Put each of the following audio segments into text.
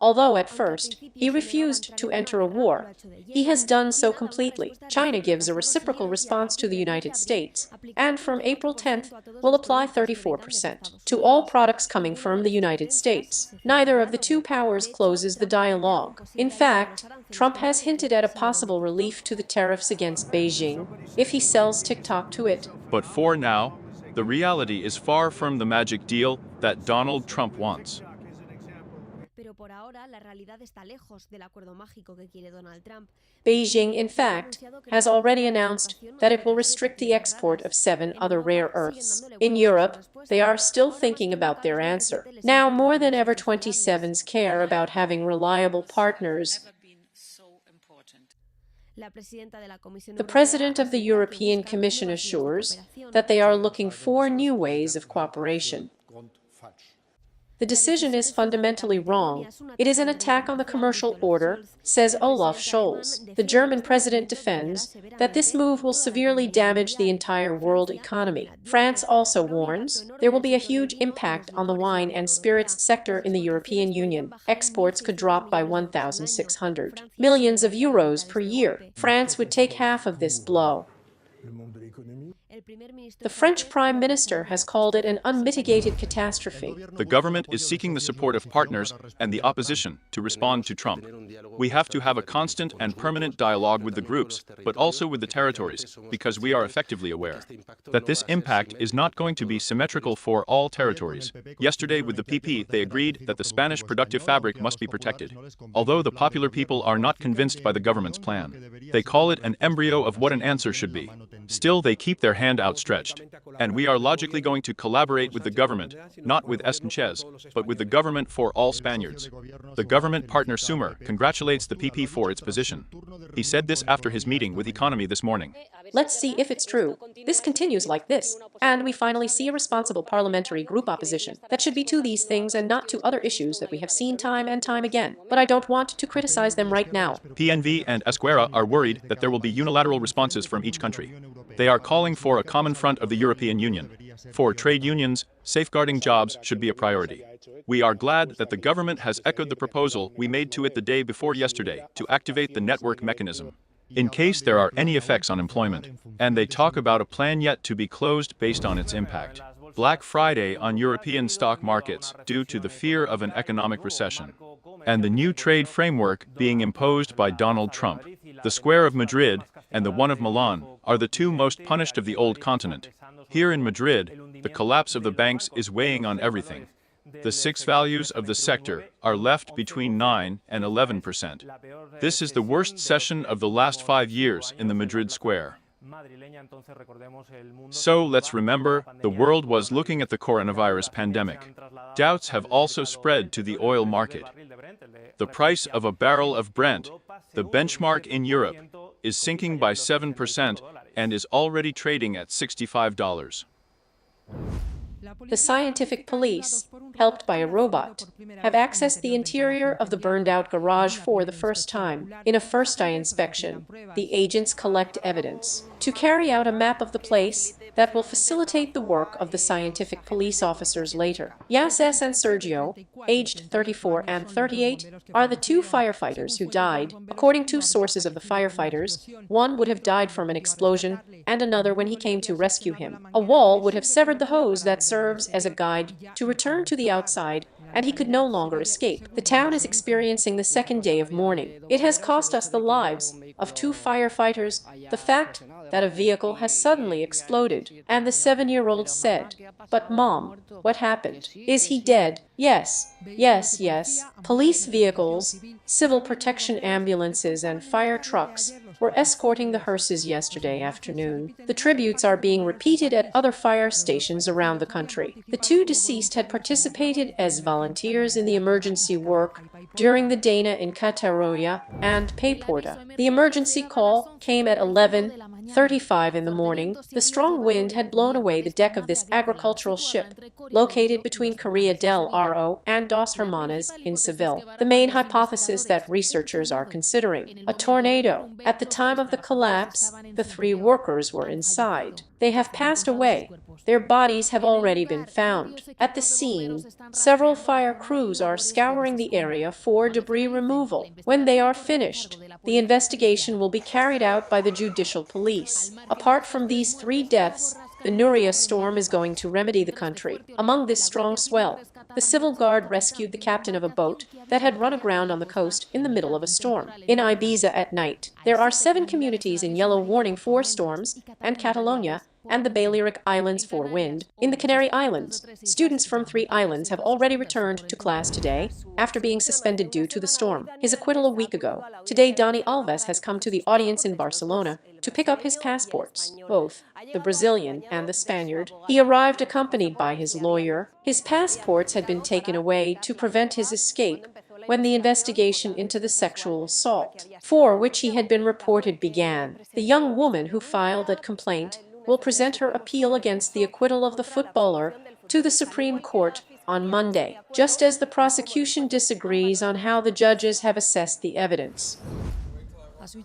Although at first he refused to enter a war, he has done so completely. China gives a reciprocal response to the United States, and from April 10th will apply 34% to all products coming from the United States. Neither of the two powers closes the dialogue. In fact, Trump has hinted at a possible relief to the tariffs against Beijing if he sells TikTok to it. But for now, the reality is far from the magic deal that Donald Trump wants. Beijing, in fact, has already announced that it will restrict the export of 7 other rare earths. In Europe, they are still thinking about their answer. Now more than ever, 27s care about having reliable partners. The President of the European Commission assures that they are looking for new ways of cooperation. The decision is fundamentally wrong. It is an attack on the commercial order, says Olaf Scholz. The German president defends that this move will severely damage the entire world economy. France also warns there will be a huge impact on the wine and spirits sector in the European Union. Exports could drop by 1,600 millions of euros per year. France would take half of this blow. The French Prime Minister has called it an unmitigated catastrophe. The government is seeking the support of partners and the opposition to respond to Trump. We have to have a constant and permanent dialogue with the groups, but also with the territories, because we are effectively aware that this impact is not going to be symmetrical for all territories. Yesterday with the PP, they agreed that the Spanish productive fabric must be protected. Although the popular people are not convinced by the government's plan, they call it an embryo of what an answer should be. Still, they keep their hand outstretched. And we are logically going to collaborate with the government, not with Sánchez, but with the government for all Spaniards. The government partner Sumer congratulates the PP for its position. He said this after his meeting with Economy this morning. Let's see if it's true. This continues like this, and we finally see a responsible parliamentary group opposition that should be to these things and not to other issues that we have seen time and time again. But I don't want to criticize them right now. PNV and Esquerra are worried that there will be unilateral responses from each country. They are calling for a common front of the European Union. For trade unions, safeguarding jobs should be a priority. We are glad that the government has echoed the proposal we made to it the day before yesterday to activate the network mechanism, in case there are any effects on employment. And they talk about a plan yet to be closed based on its impact. Black Friday on European stock markets due to the fear of an economic recession. And the new trade framework being imposed by Donald Trump. The Square of Madrid and the one of Milan are the two most punished of the old continent. Here in Madrid, the collapse of the banks is weighing on everything. The 6 values of the sector are left between 9 and 11%. This is the worst session of the last 5 years in the Madrid Square. So let's remember, the world was looking at the coronavirus pandemic. Doubts have also spread to the oil market. The price of a barrel of Brent, the benchmark in Europe, is sinking by 7% and is already trading at $65. The scientific police, helped by a robot, have accessed the interior of the burned-out garage for the first time. In a first-eye inspection, the agents collect evidence to carry out a map of the place that will facilitate the work of the scientific police officers later. Yases and Sergio, aged 34 and 38, are the 2 firefighters who died. According to sources of the firefighters, one would have died from an explosion and another when he came to rescue him. A wall would have severed the hose that serves as a guide to return to the outside, and he could no longer escape. The town is experiencing the second day of mourning. It has cost us the lives of 2 firefighters, the fact that a vehicle has suddenly exploded. And the 7-year-old said, "But Mom, what happened? Is he dead?" Yes, yes, yes. Police vehicles, civil protection ambulances and fire trucks were escorting the hearses yesterday afternoon. The tributes are being repeated at other fire stations around the country. The 2 deceased had participated as volunteers in the emergency work during the Dana in Catalonia and Payporta. The emergency call came at 11:15 9:35 in the morning, the strong wind had blown away the deck of this agricultural ship, located between Correa del Aro and Dos Hermanas in Seville. The main hypothesis that researchers are considering: a tornado. At the time of the collapse, the 3 workers were inside. They have passed away. Their bodies have already been found. At the scene, several fire crews are scouring the area for debris removal. When they are finished, the investigation will be carried out by the judicial police. Apart from these 3 deaths, the Nuria storm is going to remedy the country. Among this strong swell, the civil guard rescued the captain of a boat that had run aground on the coast in the middle of a storm. In Ibiza at night, there are 7 communities in yellow warning for storms, and Catalonia and the Balearic Islands for wind. In the Canary Islands, students from 3 islands have already returned to class today, after being suspended due to the storm. His acquittal a week ago. Today, Dani Alves has come to the audience in Barcelona to pick up his passports, both the Brazilian and the Spaniard. He arrived accompanied by his lawyer. His passports had been taken away to prevent his escape when the investigation into the sexual assault, for which he had been reported, began. The young woman who filed that complaint will present her appeal against the acquittal of the footballer to the Supreme Court on Monday, just as the prosecution disagrees on how the judges have assessed the evidence.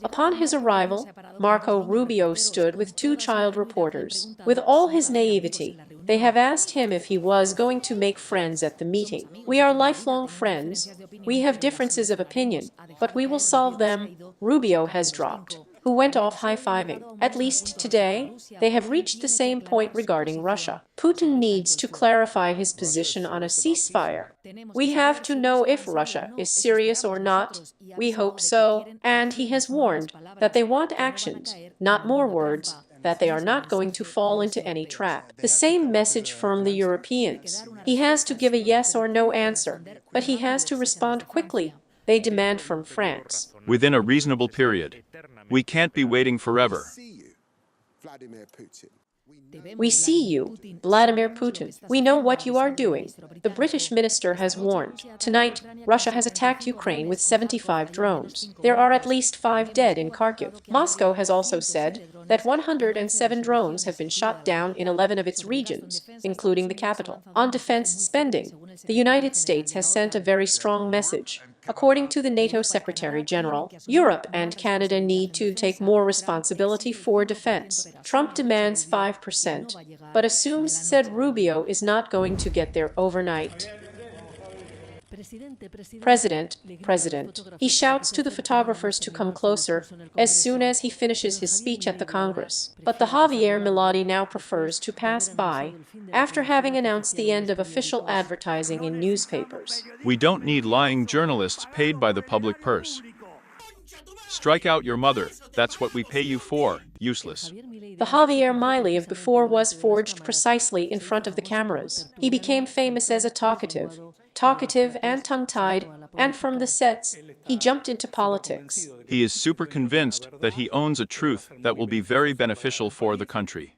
Upon his arrival, Marco Rubio stood with 2 child reporters. With all his naivety, they have asked him if he was going to make friends at the meeting. "We are lifelong friends. We have differences of opinion, but we will solve them," Rubio has dropped, who went off high-fiving. At least today, they have reached the same point regarding Russia. Putin needs to clarify his position on a ceasefire. "We have to know if Russia is serious or not. We hope so." And he has warned that they want actions, not more words, that they are not going to fall into any trap. The same message from the Europeans. He has to give a yes or no answer, but he has to respond quickly, they demand from France. Within a reasonable period. We can't be waiting forever. "We see you, Vladimir Putin. We know what you are doing," the British minister has warned. Tonight, Russia has attacked Ukraine with 75 drones. There are at least 5 dead in Kharkiv. Moscow has also said that 107 drones have been shot down in 11 of its regions, including the capital. On defense spending, the United States has sent a very strong message. According to the NATO Secretary General, Europe and Canada need to take more responsibility for defense. Trump demands 5%, but assumes, said Rubio, is not going to get there overnight. President, he shouts to the photographers to come closer as soon as he finishes his speech at the Congress. But the Javier Milei now prefers to pass by, after having announced the end of official advertising in newspapers. We don't need lying journalists paid by the public purse. Strike out your mother, that's what we pay you for, useless. The Javier Milei of before was forged precisely in front of the cameras. He became famous as a talkative and tongue-tied, and from the sets, he jumped into politics. He is super convinced that he owns a truth that will be very beneficial for the country.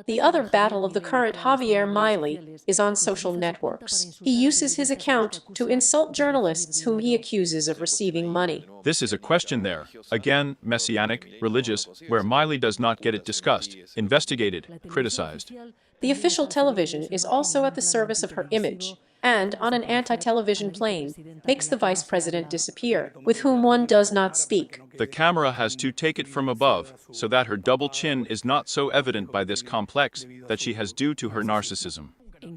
The other battle of the current Javier Milei is on social networks. He uses his account to insult journalists whom he accuses of receiving money. This is a question there, again, messianic, religious, where Milei does not get it discussed, investigated, criticized. The official television is also at the service of her image, and on an anti-television plane, makes the vice president disappear, with whom one does not speak. The camera has to take it from above, so that her double chin is not so evident by this complex that she has due to her narcissism.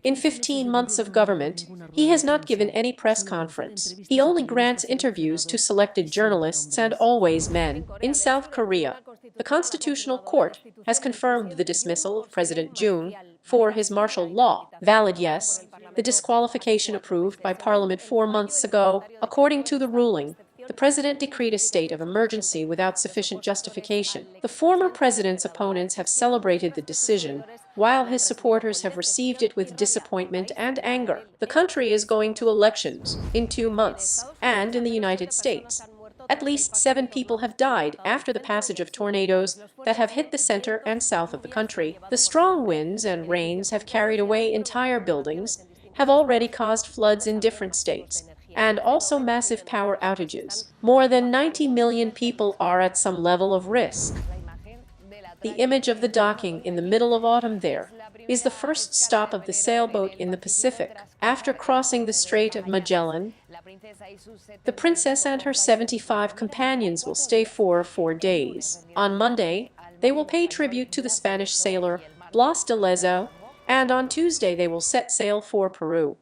In 15 months of government, he has not given any press conference. He only grants interviews to selected journalists and always men. In South Korea, the Constitutional Court has confirmed the dismissal of President Jun for his martial law. Valid, yes. The disqualification approved by Parliament 4 months ago. According to the ruling, the president decreed a state of emergency without sufficient justification. The former president's opponents have celebrated the decision, while his supporters have received it with disappointment and anger. The country is going to elections in 2 months, and in the United States, at least 7 people have died after the passage of tornadoes that have hit the center and south of the country. The strong winds and rains have carried away entire buildings, have already caused floods in different states, and also massive power outages. More than 90 million people are at some level of risk. The image of the docking in the middle of autumn there is the first stop of the sailboat in the Pacific. After crossing the Strait of Magellan, the princess and her 75 companions will stay for 4 days. On Monday, they will pay tribute to the Spanish sailor Blas de Lezo, and on Tuesday they will set sail for Peru.